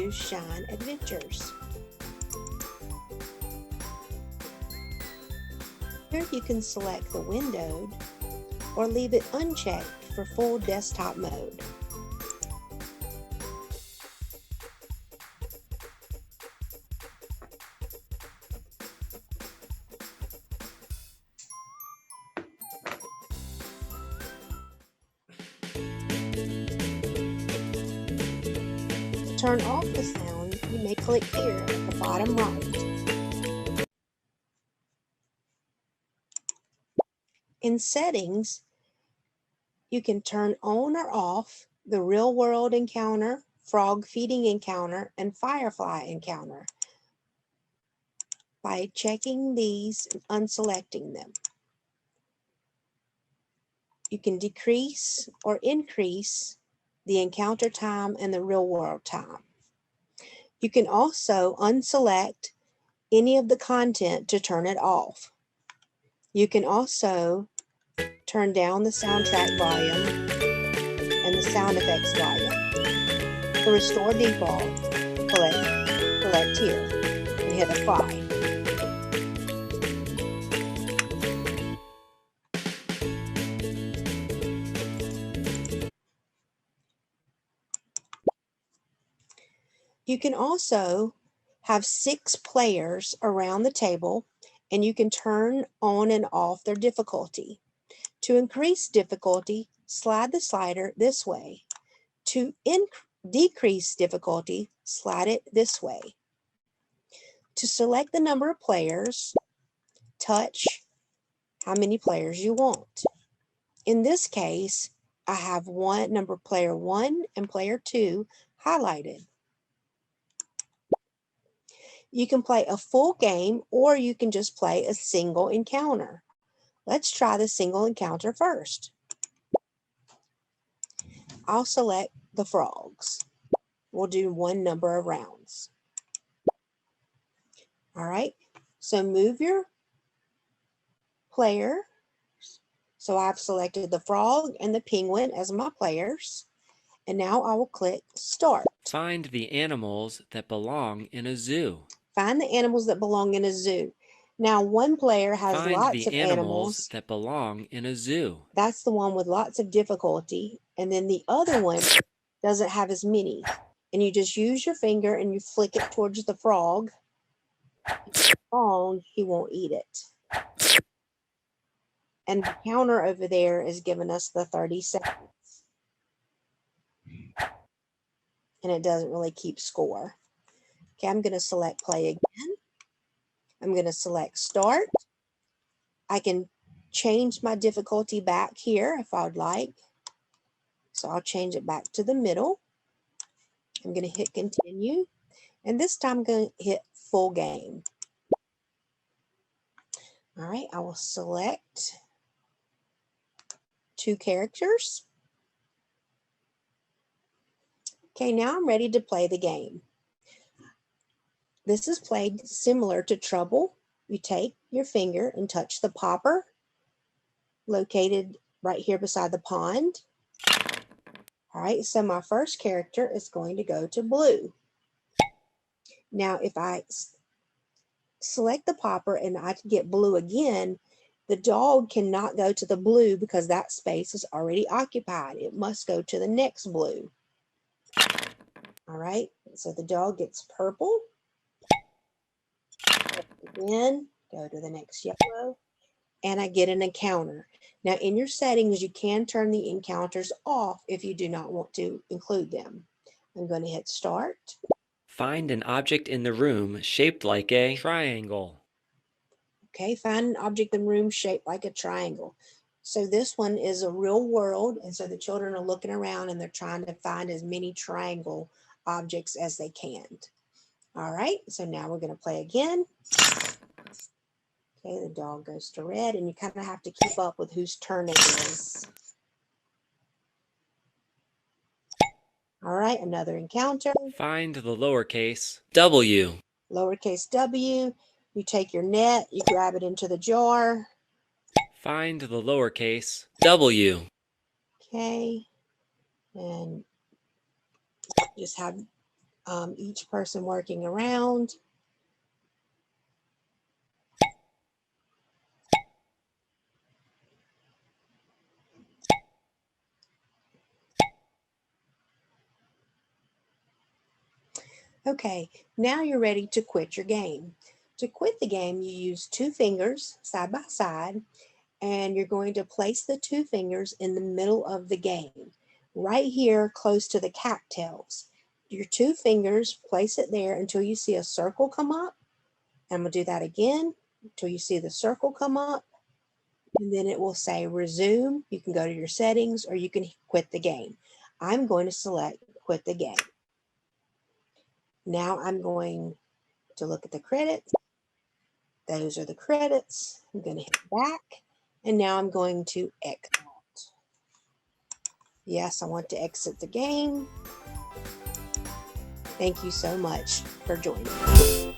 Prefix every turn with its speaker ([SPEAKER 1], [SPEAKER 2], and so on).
[SPEAKER 1] choose Shine Adventures. Here you can select the windowed or leave it unchecked for full desktop mode. To turn off the sound, you may click here at the bottom right. In Settings, you can turn on or off the Real World Encounter, Frog Feeding Encounter, and Firefly Encounter by checking these and unselecting them. You can decrease or increase the encounter time and the real world time. You can also unselect any of the content to turn it off. You can also turn down the soundtrack volume and the sound effects volume. To restore default, select here and hit apply. You can also have 6 players around the table, and you can turn on and off their difficulty. To increase difficulty, slide the slider this way. To decrease difficulty, slide it this way. To select the number of players, touch how many players you want. In this case, I have player 1 and player 2 highlighted. You can play a full game, or you can just play a single encounter. Let's try the single encounter first. I'll select the frogs. We'll do 1 number of rounds. All right, so move your player. So I've selected the frog and the penguin as my players. And now I will click Start.
[SPEAKER 2] Find the animals that belong in a zoo.
[SPEAKER 1] Find the animals that belong in a zoo. Now, one player has
[SPEAKER 2] Find
[SPEAKER 1] lots
[SPEAKER 2] the
[SPEAKER 1] of animals
[SPEAKER 2] that belong in a zoo.
[SPEAKER 1] That's the one with lots of difficulty. And then the other one doesn't have as many. And you just use your finger and you flick it towards the frog. If it's long, he won't eat it. And the counter over there is giving us the 30 seconds. And it doesn't really keep score. Okay, I'm going to select play again. I'm going to select start. I can change my difficulty back here if I would like. So I'll change it back to the middle. I'm going to hit continue. And this time I'm going to hit full game. All right, I will select 2 characters. Okay, now I'm ready to play the game. This is played similar to Trouble. You take your finger and touch the popper located right here beside the pond. All right, so my first character is going to go to blue. Now, if I select the popper and I get blue again, the dog cannot go to the blue because that space is already occupied. It must go to the next blue. All right, so the dog gets purple. Again, go to the next yellow, and I get an encounter. Now, in your settings, you can turn the encounters off if you do not want to include them. I'm going to hit start.
[SPEAKER 2] Find an object in the room shaped like a triangle.
[SPEAKER 1] Okay, find an object in the room shaped like a triangle. So this one is a real world, and so the children are looking around and they're trying to find as many triangle objects as they can. All right, so now we're going to play again. Okay, the dog goes to red, and you kind of have to keep up with whose turn it is. All right, another encounter.
[SPEAKER 2] Find the lowercase w.
[SPEAKER 1] Lowercase w. You take your net, you grab it into the jar.
[SPEAKER 2] Find the lowercase w.
[SPEAKER 1] Okay, and just have each person working around. Okay, now you're ready to quit your game. To quit the game, you use 2 fingers side by side, and you're going to place the 2 fingers in the middle of the game, right here close to the cattails. Your 2 fingers, place it there until you see a circle come up. I'm going to do that again until you see the circle come up, and then it will say resume. You can go to your settings or you can quit the game. I'm going to select quit the game. Now I'm going to look at the credits. Those are the credits. I'm going to hit back, and now I'm going to exit. Yes, I want to exit the game. Thank you so much for joining.